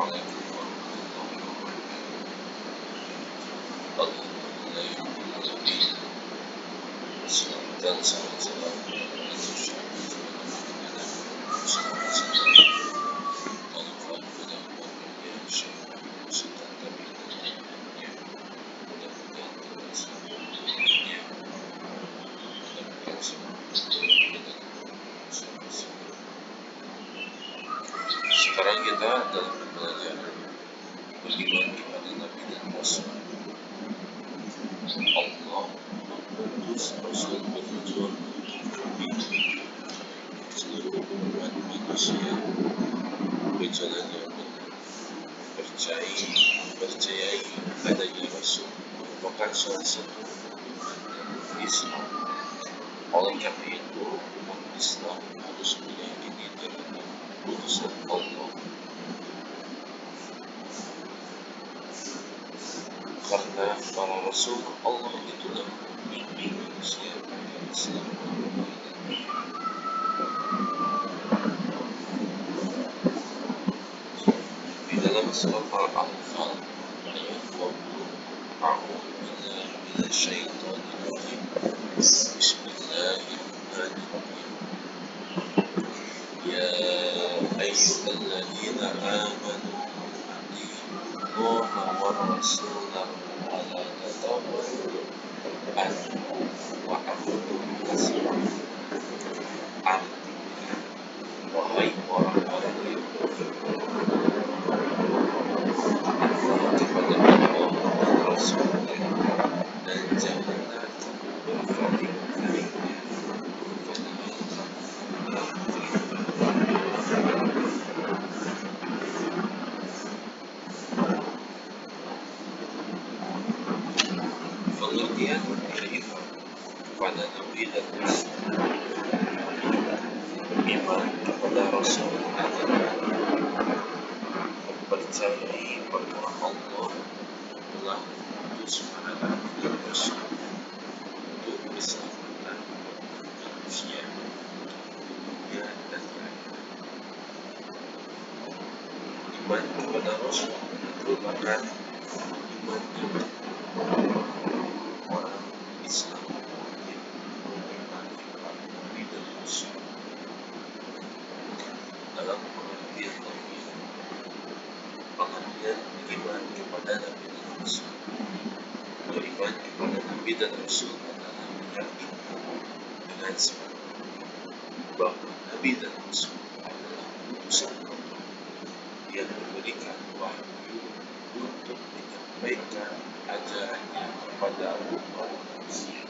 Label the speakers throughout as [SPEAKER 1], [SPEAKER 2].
[SPEAKER 1] Assalamualaikum warahmatullahi wabarakatuh. Alhamdulillahirobbilalamin. Wassalatu wassalamu ala sekarang kita dalam pembelajaran beriman kepada Nabi dan Rasul. Allah mengutus Rasul bertujuan untuk seluruh umat manusia ke jalan yang benar. Percayai adanya Rasul merupakan salah satu Islam. Oleh karena itu, umat Islam harus meyakini terhadap utusan Allah. Karena para Rasul Allah itulah pemimpin manusia pada Islam. Di dalam surat Al-Anfal ayat 20, A'udzu billahi minasyaitonir rajim. Bismillahirrahmanirrahim. Ya ayyuhalladzina amanu atii'ullaha war rasulahu wa la tatawallaw anhu wa antum tasma'un. Artinya, wahai orang-orang yang taatlah kepada Allah dan Rasul-Nya, dan janganlah kamu berpaling-palingnya kepada pengertian beriman kepada Nabi dan Rasul. Iman kepada Rasul adalah mempercayai bahwa Allah telah mengutus para nabi dan rasul untuk keselamatan manusia dunia dan akhirat. Iman kepada Rasul merupakan iman iman orang Islam yang mengimani para nabi dan rasul. Dalam pengertian lain, pengertian iman kepada Nabi dan Rasul. Beriman kepada Nabi dan Rasul adalah meyakini dengan sepenuhnya bahwa Nabi dan Rasul adalah utusan Allah yang diberikan wahyu untuk menyampaikan ajarannya kepada umat manusia.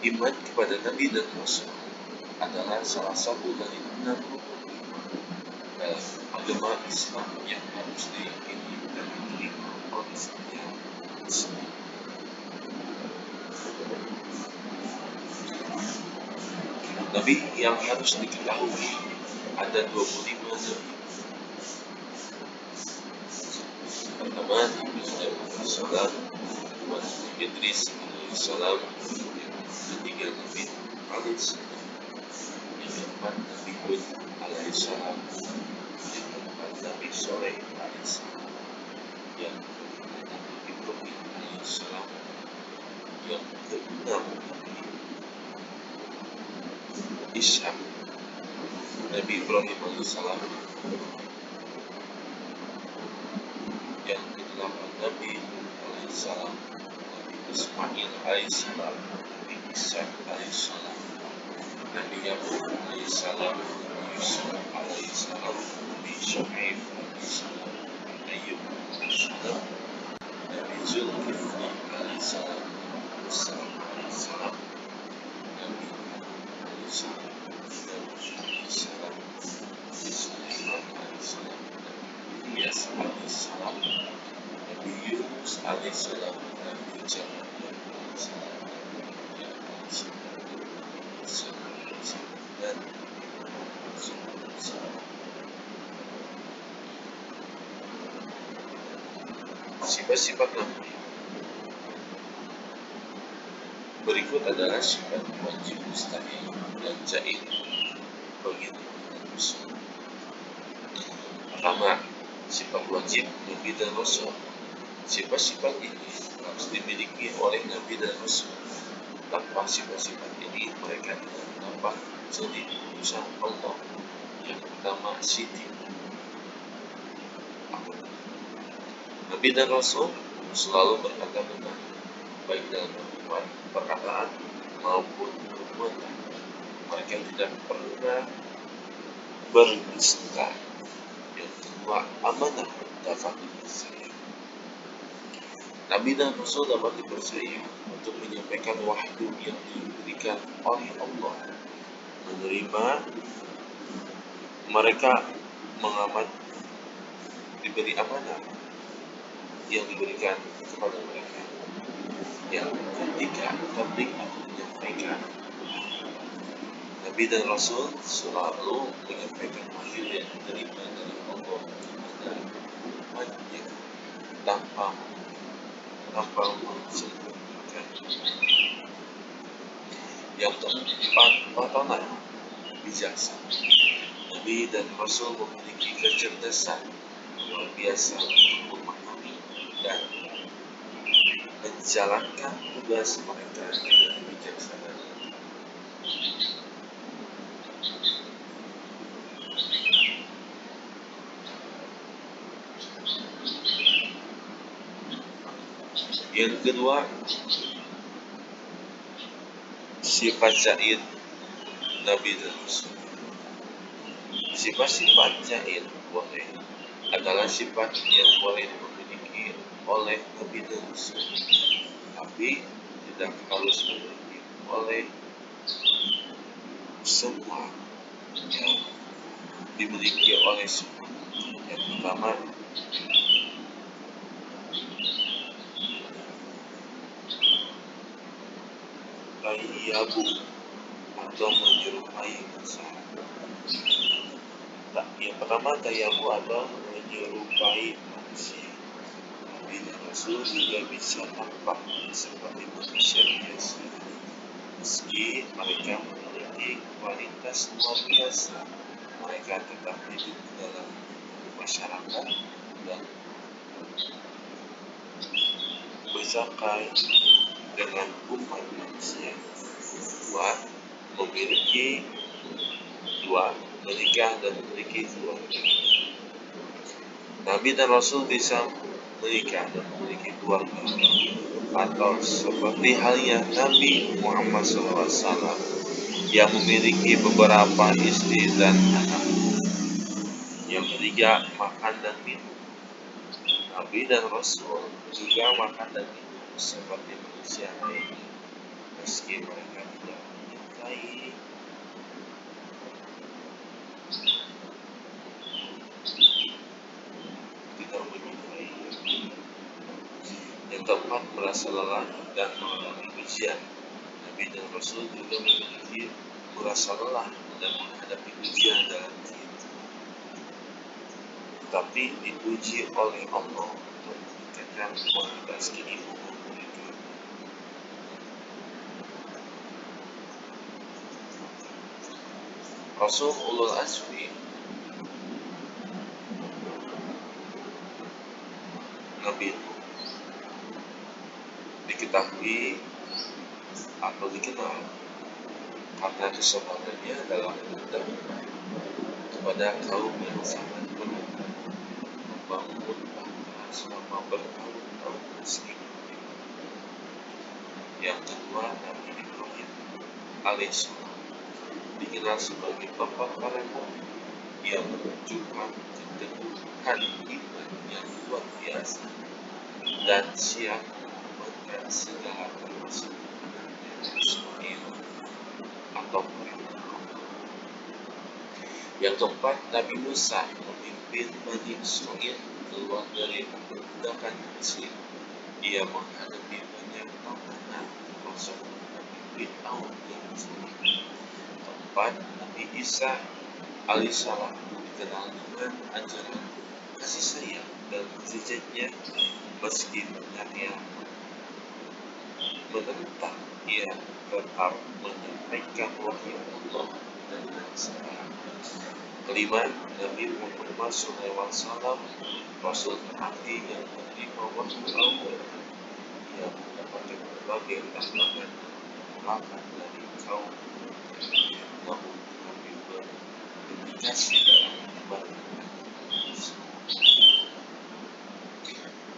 [SPEAKER 1] Iman kepada Nabi dan Rasul adalah salah satu dari 6 rukun dalam agama Islam yang harus diyakini dan diterima oleh setiap Muslim. Nabi yang harus diketahui ada 25 nabi. Pertama Nabi Salam, kedua Nabi Idris alaihissalam, ketiga Nabi alaihissalam, yang keempat Nabi Hud alaihissalam, yang keempat Nabi Soleh alaihissalam, yang kelima Nabi Ibrahim alaihissalam, yang keenam Nabi Ishaq, Nabi Ibrahim alaihissalam, yang kedelapan Nabi alaihissalam, Nabi Ismail alaihissalam, Nabi Ishaq alaihissalam, Nabi Yaqub alaihissalam, Nabi Yusuf alaihissalam, Nabi Shu'aib alaihissalam, Nabi Ayyub alaihissalam, Nabi Zulkifli alaihissalam, Nabi Musa alaihissalam, Nabi alaihissalam, Nabi alaihissalam, Nabi Sulaiman alaihissalam, Nabi Ilyas alaihissalam, Nabi Yunus alaihissalam, Nabi Zakaria alaihissalam, Nabi Yahya alaihissalam, dan sifat-sifat Nabi. Berikut adalah sifat wajib, mustahil, dan jaiz bagi Nabi dan Rasul. Pertama, sifat wajib Nabi dan Rasul. Sifat-sifat ini harus dimiliki oleh Nabi dan Rasul. Tanpa sifat-sifat ini mereka tidak dapat jadi utusan Allah. Yang pertama, sidik. Nabi dan Rasul selalu berkata benar, baik dalam perkataan maupun perbuatan. Mereka tidak pernah berdusta. Yang kedua, amanah dapat dipercaya. Nabi dan Rasul dapat dipercaya untuk menyampaikan wahyu yang diberikan oleh Allah. Menerima mereka mengamat diberi amanah yang diberikan kepada mereka. Yang ketiga, tabligh atau menyampaikan. Nabi dan Rasul selalu menyampaikan wahyu yang diterima dari Allah kepada umatnya tanpa mensembunyikan. Yang keempat, patronat bijaksana. Nabi dan Rasul memiliki kecerdasan luar biasa untuk memahami dan menjalankan tugas mereka dengan bijaksana. Yang kedua, sifat zaid Nabi dan Rasul. Sifat-sifat zaid adalah sifat yang boleh dimiliki oleh Nabi dan Rasul, tapi tidak harus dimiliki oleh semua yang dimiliki oleh semua. Yang pertama, tayyabu atau menyerupai manusia. Yang pertama, tayyabu atau menyerupai manusia. Nabi dan Rasul juga bisa tampak seperti manusia biasa, meski mereka memiliki kualitas luar biasa. Mereka tetap hidup dalam masyarakat dan bersakai dengan umat manusia. Menikah dan memiliki keluarga. Nabi dan Rasul bisa menikah dan memiliki keluarga, atau seperti halnya Nabi Muhammad SAW yang memiliki beberapa istri dan anak. Yang ketiga, makan dan minum. Nabi dan Rasul juga makan dan minum seperti manusia lainnya, meski mereka tidak menyukai Yang keempat, merasa lelah dan mengalami ujian. Nabi dan Rasul juga memiliki merasa lelah dan menghadapi ujian dalam kehidupan, tapi diuji oleh Allah untuk meningkatkan kualitas keimanan mereka. Rasul Ulul Azmi Nabi diketahui atau dikenal karena kesabarannya dalam berdakwah kepada kaum yang sangat berhutang, membangun bangsa selama bertahun-tahun meski. Yang kedua, Nabi Ibrahim alaihissalam dikenal sebagai bapak para nabi. Ia menunjukkan keteguhan iman yang luar biasa dan siap mengamankan segala termasuk anaknya Ismail atau perintah. Yang keempat, Nabi Musa memimpin Bani Israil keluar dari perbudakan Mesir. Ia menghadapi banyak tantangan, termasuk Nabi Fir'aun yang zalim. Keempat, Nabi Isa alaihissalam dikenal dengan ajaran kasih sayang dan mukjizatnya, meski banyak yang menentang, ia tetap menyampaikan wahyu Allah dengan sekarang. Kelima, Nabi Muhammad SAW, Rasul terhati yang menerima wahyu Allah, yang mendapatkan berbagai tantangan dan penolakan dari kaum yang namun Nabi berdedikasi dalam menyebarkan.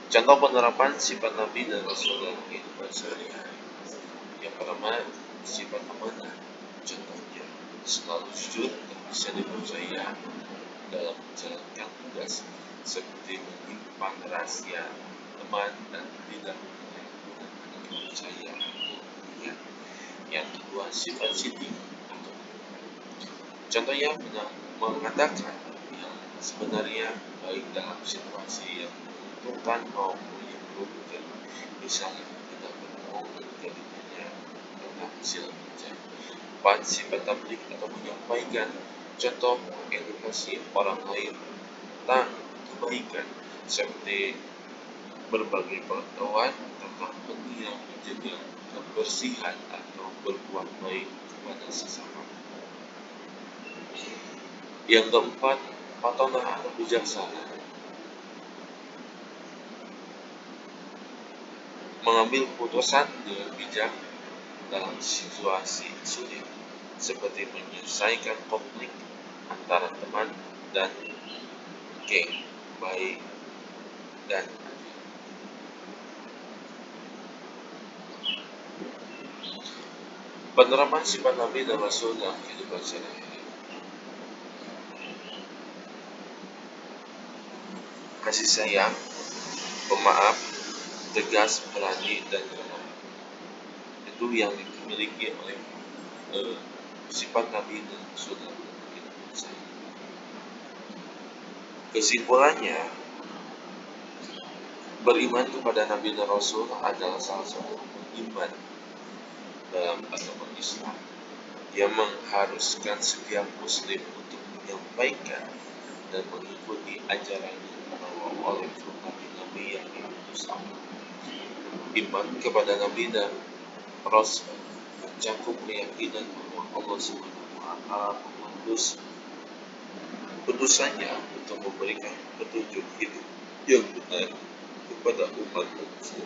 [SPEAKER 1] Contoh penerapan sifat Nabi dan Rasul dalam kehidupan sehari-hari. Yang pertama, sifat amanah. Contohnya, selalu jujur dan bisa dipercaya dalam menjalankan tugas, seperti menyimpan rahasia teman dan tidak menyalahgunakan kepercayaan dunia. Yang kedua, sifat sidik atau contohnya mengatakan yang sebenarnya baik dalam situasi yang menguntungkan maupun yang merugikan, misalnya tidak berbohong ketika ditanya tentang hasil kerja. 4. Sifat tablik atau menyampaikan, contoh edukasi orang lain tentang kebaikan, seperti berbagai pengetahuan tentang pentingnya menjaga kebersihan atau berbuat baik kepada sesama. Yang keempat, patonah atau bijaksana. Mengambil keputusan dengan bijak dalam situasi sulit, seperti menyelesaikan konflik antara teman dan geng, baik dan adil. Penerapan sifat Nabi dan Rasul dalam kehidupan sehari-hari. Kasih sayang, pemaaf, tegas, berani, dan ramah. Itu yang dimiliki oleh sifat Nabi dan Rasul dalam kehidupan sehari-hari. Kesimpulannya, beriman kepada Nabi dan Rasul adalah salah satu iman dalam agama Islam yang mengharuskan setiap muslim untuk menyampaikan dan mengikuti ajaran yang dibawa oleh nabi-nabi yang diutus Allah. Iman kepada Nabi dan Rasul mencakup keyakinan bahwa Allah SWT mengutus utusannya untuk memberikan petunjuk hidup yang benar kepada umat manusia.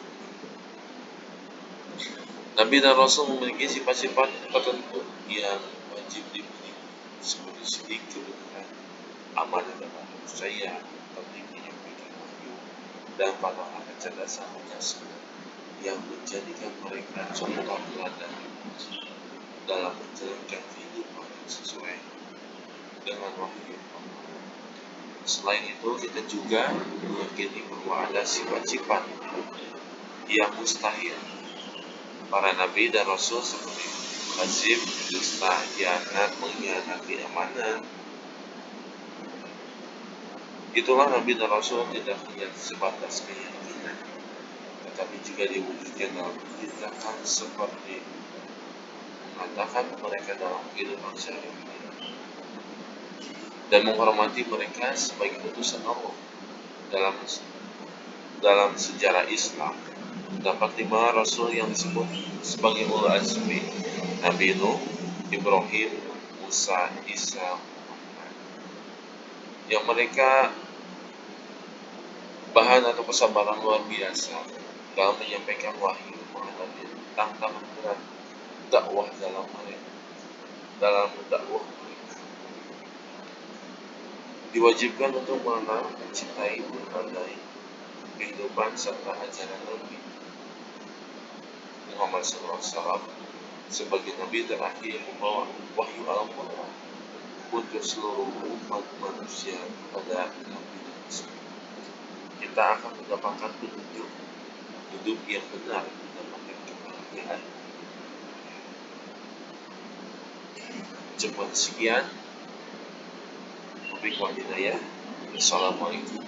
[SPEAKER 1] Nabi dan Rasul memiliki sifat-sifat tertentu yang wajib dimiliki, seperti sidik, kebenaran, amanah dan percaya, tabligh menyampaikan wahyu, dan pandangan kecerdasan jasad yang menjadikan mereka contoh teladan dalam menjalankan kehidupan yang sesuai dengan wahyu Allah. Selain itu, kita juga meyakini bahwa ada sifat-sifat yang mustahil para nabi dan rasul, seperti kadzib, dusta, khianat, mengkhianati amanah. Itulah nabi dan rasul tidak hanya sebatas keyakinan, tetapi juga diwujudkan dalam tindakan, seperti mengatakan mereka dalam kehidupan sehari-hari dan menghormati mereka sebagai utusan Allah. Dalam sejarah Islam terdapat 5 rasul yang disebut sebagai ulul azmi: Nabi Nuh, Ibrahim, Musa, Isa, Muhammad, yang mereka bahan atau kesabaran luar biasa dalam menyampaikan wahyu, menghadapi tantangan berat dakwah dalam dakwah mereka. Diwajibkan untuk mengenal, mencintai, menghargai kehidupan serta ajaran Nabi Muhammad SAW sebagai Nabi terakhir yang membawa wahyu Al-Quran untuk seluruh umat manusia pada Nabi dan Rasul. Kita akan mendapatkan petunjuk hidup yang benar, mendapatkan kebahagiaan. Cukup sekian. Wabillahi hidayah. Assalamualaikum.